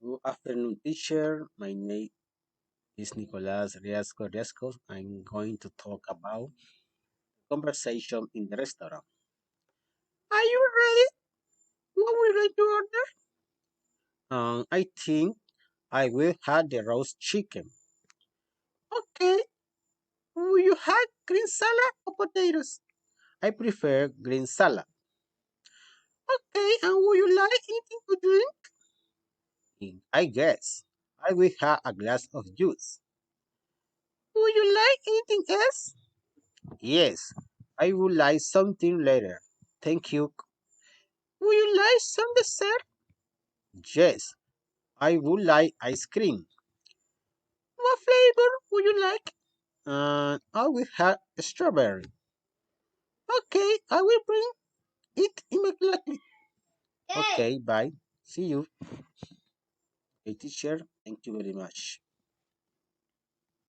Good afternoon, teacher. My name is Nicolas Riasco. I'm going to talk about conversation in the restaurant. Are you ready? What would you like to order? I think I will have the roast chicken. Okay. Will you have green salad or potatoes? I prefer green salad. Okay. And would you like anything to drink? I guess I will have a glass of juice. Would you like anything else? Yes, I would like something later. Thank you. Would you like some dessert? Yes, I would like ice cream. What flavor would you like? I will have strawberry. Okay, I will bring it immediately. Okay, bye. See you. Okay, teacher. Thank you very much.